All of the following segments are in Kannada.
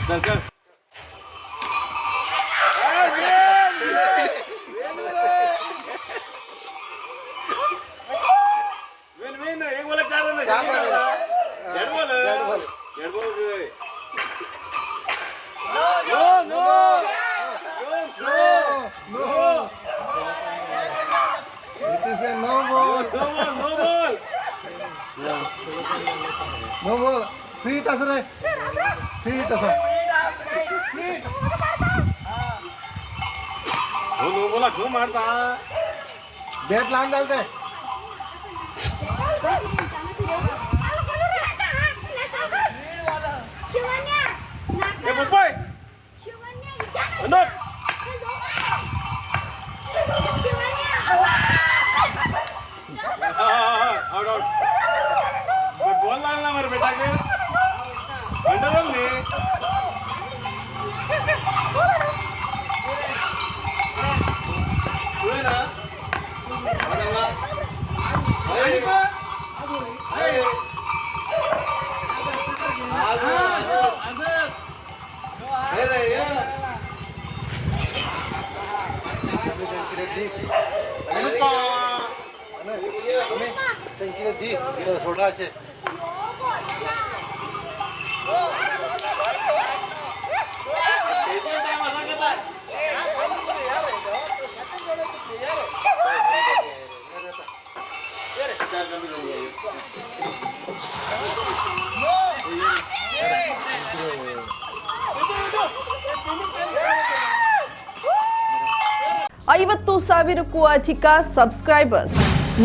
No ball. Feet असं रे. Feet असं. हो नो बोला क्यों मारता? Bat लांब चालते. ये बुपाई. अनोट. Out out. बॉल डालना हमारे बेटा के अंडर में हुए ना अरे थोड़ा अच्छे ಐವತ್ತು ಸಾವಿರಕ್ಕೂ ಅಧಿಕ ಸಬ್ಸ್ಕ್ರೈಬರ್ಸ್,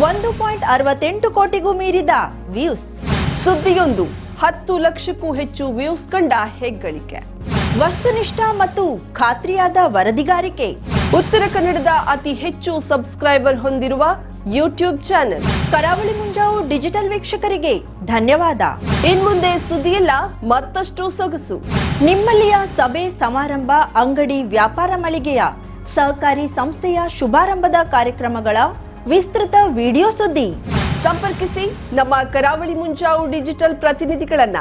1.68 ಕೋಟಿಗೂ ಮೀರಿದ ವ್ಯೂಸ್, ಸುದ್ದಿಯೊಂದು 10 ಲಕ್ಷಕ್ಕೂ ಹೆಚ್ಚು ವ್ಯೂಸ್ ಕಂಡ ಹೆಗ್ಗಳಿಕೆ, ವಸ್ತುನಿಷ್ಠ ಮತ್ತು ಖಾತ್ರಿಯಾದ ವರದಿಗಾರಿಕೆ, ಉತ್ತರ ಕನ್ನಡದ ಅತಿ ಹೆಚ್ಚು ಸಬ್ಸ್ಕ್ರೈಬರ್ ಹೊಂದಿರುವ ಯೂಟ್ಯೂಬ್ ಚಾನೆಲ್ ಕರಾವಳಿ ಮುಂಜಾವು ಡಿಜಿಟಲ್ ವೀಕ್ಷಕರಿಗೆ ಧನ್ಯವಾದ. ಇನ್ಮುಂದೆ ಸುದ್ದಿಯೆಲ್ಲ ಮತ್ತಷ್ಟು ಸೊಗಸು. ನಿಮ್ಮಲ್ಲಿಯ ಸಭೆ ಸಮಾರಂಭ, ಅಂಗಡಿ ವ್ಯಾಪಾರ ಮಳಿಗೆಯ ಸಹಕಾರಿ ಸಂಸ್ಥೆಯ ಶುಭಾರಂಭದ ಕಾರ್ಯಕ್ರಮಗಳ ವಿಸ್ತೃತ ವಿಡಿಯೋ ಸುದ್ದಿ. ಸಂಪರ್ಕಿಸಿ ನಮ್ಮ ಕರಾವಳಿ ಮುಂಜಾವು ಡಿಜಿಟಲ್ ಪ್ರತಿನಿಧಿಗಳನ್ನ.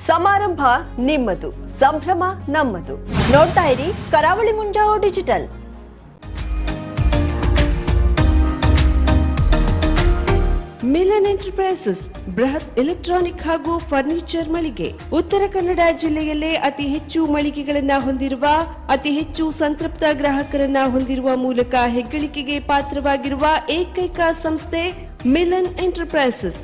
ಸಮಾರಂಭ ನಿಮ್ಮದು, ಸಂಭ್ರಮ ನಮ್ಮದು. ನೋಡ್ತಾ ಇರಿ ಕರಾವಳಿ ಮುಂಜಾವು ಡಿಜಿಟಲ್. ಮಿಲನ್ ಎಂಟರ್ಪ್ರೈಸಸ್ ಬೃಹತ್ ಎಲೆಕ್ಟ್ರಾನಿಕ್ ಹಾಗೂ ಫರ್ನಿಚರ್ ಮಳಿಗೆ. ಉತ್ತರ ಕನ್ನಡ ಜಿಲ್ಲೆಯಲ್ಲೇ ಅತಿ ಹೆಚ್ಚು ಮಳಿಗೆಗಳನ್ನ ಹೊಂದಿರುವ, ಅತಿ ಹೆಚ್ಚು ಸಂತೃಪ್ತ ಗ್ರಾಹಕರನ್ನ ಹೊಂದಿರುವ ಮೂಲಕ ಹೆಗ್ಗಳಿಕೆಗೆ ಪಾತ್ರವಾಗಿರುವ ಏಕೈಕ ಸಂಸ್ಥೆ ಮಿಲನ್ ಎಂಟರ್ಪ್ರೈಸಸ್.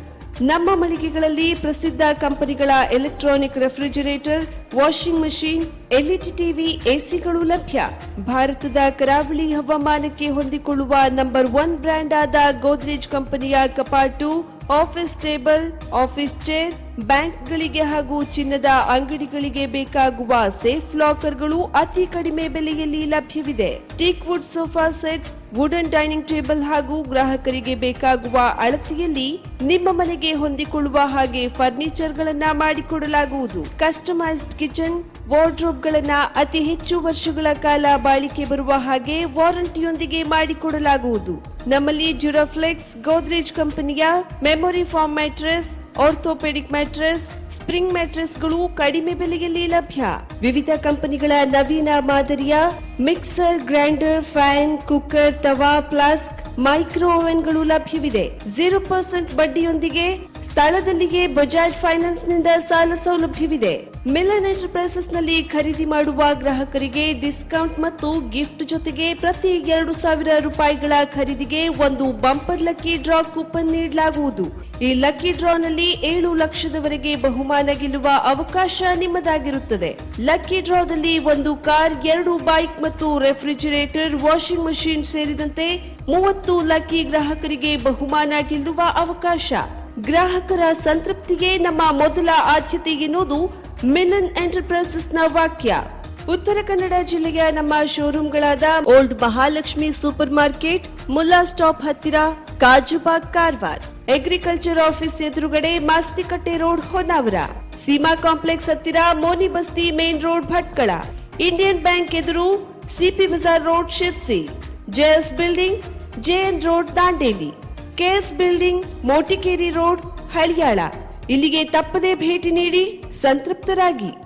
ನಮ್ಮ ಮಳಿಗೆಗಳಲ್ಲಿ ಪ್ರಸಿದ್ಧ ಕಂಪನಿಗಳ electronic refrigerator, washing machine, LED TV, ಎಸಿಗಳು ಲಭ್ಯ. ಭಾರತದ ಕರಾವಳಿ ಹವಾಮಾನಕ್ಕೆ ಹೊಂದಿಕೊಳ್ಳುವ ನಂಬರ್ 1 ಬ್ರ್ಯಾಂಡ್ ಆದ ಗೋದ್ರೇಜ್ ಕಂಪನಿಯ ಕಪಾಟು, ಆಫೀಸ್ ಟೇಬಲ್, ಆಫೀಸ್ ಚೇರ್, ಬ್ಯಾಂಕ್ಗಳಿಗೆ ಹಾಗೂ ಚಿನ್ನದ ಅಂಗಡಿಗಳಿಗೆ ಬೇಕಾಗುವ ಸೇಫ್ ಲಾಕರ್ಗಳು ಅತಿ ಕಡಿಮೆ ಬೆಲೆಯಲ್ಲಿ ಲಭ್ಯವಿದೆ. Teak wood sofa set, wooden dining table ಹಾಗೂ ಗ್ರಾಹಕರಿಗೆ ಬೇಕಾಗುವ ಅಳತೆಯಲ್ಲಿ ನಿಮ್ಮ ಮನೆಗೆ ಹೊಂದಿಕೊಳ್ಳುವ ಹಾಗೆ ಫರ್ನಿಚರ್ ಗಳನ್ನ ಮಾಡಿಕೊಡಲಾಗುವುದು. ಕಸ್ಟಮೈಸ್ಡ್ ಕಿಚನ್, ವಾರ್ಡ್ರೋಬ್ ಗಳನ್ನ ಅತಿ ಹೆಚ್ಚು ವರ್ಷಗಳ ಕಾಲ ಬಾಳಿಕೆ ಬರುವ ಹಾಗೆ ವಾರಂಟಿಯೊಂದಿಗೆ ಮಾಡಿಕೊಡಲಾಗುವುದು. ನಮ್ಮಲ್ಲಿ ಡ್ಯೂರಾಫ್ಲೆಕ್ಸ್, ಗೋದ್ರೇಜ್ ಕಂಪನಿಯ memory foam mattress, orthopaedic mattress, spring ಮ್ಯಾಟ್ರೆಸ್ಗಳು ಕಡಿಮೆ ಬೆಲೆಯಲ್ಲಿ ಲಭ್ಯ. ವಿವಿಧ ಕಂಪನಿಗಳ ನವೀನ ಮಾದರಿಯ ಮಿಕ್ಸರ್, ಗ್ರೈಂಡರ್, ಫ್ಯಾನ್, ಕುಕ್ಕರ್, ತವಾ, ಫ್ಲಾಸ್ಕ್, ಮೈಕ್ರೋ ಓವೆನ್ಗಳು ಲಭ್ಯವಿದೆ. 0% ಬಡ್ಡಿಯೊಂದಿಗೆ ಸ್ಥಳದಲ್ಲಿಯೇ ಬಜಾಜ್ ಫೈನಾನ್ಸ್ ನಿಂದ ಸಾಲ ಸೌಲಭ್ಯವಿದೆ. ಮಿಲನ್ ಎಂಟರ್ಪ್ರೈಸಸ್ ನಲ್ಲಿ ಖರೀದಿ ಮಾಡುವ ಗ್ರಾಹಕರಿಗೆ ಡಿಸ್ಕೌಂಟ್ ಮತ್ತು ಗಿಫ್ಟ್ ಜೊತೆಗೆ ಪ್ರತಿ 2,000 ರೂಪಾಯಿಗಳ ಖರೀದಿಗೆ ಒಂದು ಬಂಪರ್ ಲಕ್ಕಿ ಡ್ರಾ ಕೂಪನ್ ನೀಡಲಾಗುವುದು. ಈ ಲಕ್ಕಿ ಡ್ರಾ ನಲ್ಲಿ 7 ಲಕ್ಷದವರೆಗೆ ಬಹುಮಾನ ಗೆಲ್ಲುವ ಅವಕಾಶ ನಿಮ್ಮದಾಗಿರುತ್ತದೆ. ಲಕ್ಕಿ ಡ್ರಾದಲ್ಲಿ 1 ಕಾರ್, 2 ಬೈಕ್ ಮತ್ತು ರೆಫ್ರಿಜರೇಟರ್, ವಾಷಿಂಗ್ ಮಷೀನ್ ಸೇರಿದಂತೆ 30 ಲಕ್ಕಿ ಗ್ರಾಹಕರಿಗೆ ಬಹುಮಾನ ಗೆಲ್ಲುವ ಅವಕಾಶ. ಗ್ರಾಹಕರ ಸಂತೃಪ್ತಿಗೆ ನಮ್ಮ ಮೊದಲ ಆದ್ಯತೆ ಎನ್ನುವುದು ಮಿಲನ್ ಎಂಟರ್ಪ್ರೈಸಸ್ನ ವಾಕ್ಯ. ಉತ್ತರ ಕನ್ನಡ ಜಿಲ್ಲೆಯ ನಮ್ಮ ಶೋರೂಮ್ಗಳಾದ old Mahalakshmi supermarket, Mulla stop ಹತ್ತಿರ, ಕಾಜುಬಾಗ್ ಕಾರವಾರ, ಅಗ್ರಿಕಲ್ಚರ್ ಆಫೀಸ್ ಎದುರುಗಡೆ ಮಾಸ್ತಿಕಟ್ಟೆ ರೋಡ್ ಹೊನ್ನಾವರ, ಸೀಮಾ ಕಾಂಪ್ಲೆಕ್ಸ್ ಹತ್ತಿರ Moni Basti main road Bhatkal, Indian Bank ಎದುರು CP Bazar road Sirsi, JS building JN road Dandeli, KS building Motikeri road Haliyal. ಇಲ್ಲಿಗೆ ತಪ್ಪದೇ ಭೇಟಿ ನೀಡಿ ಸಂತೃಪ್ತರಾಗಿ.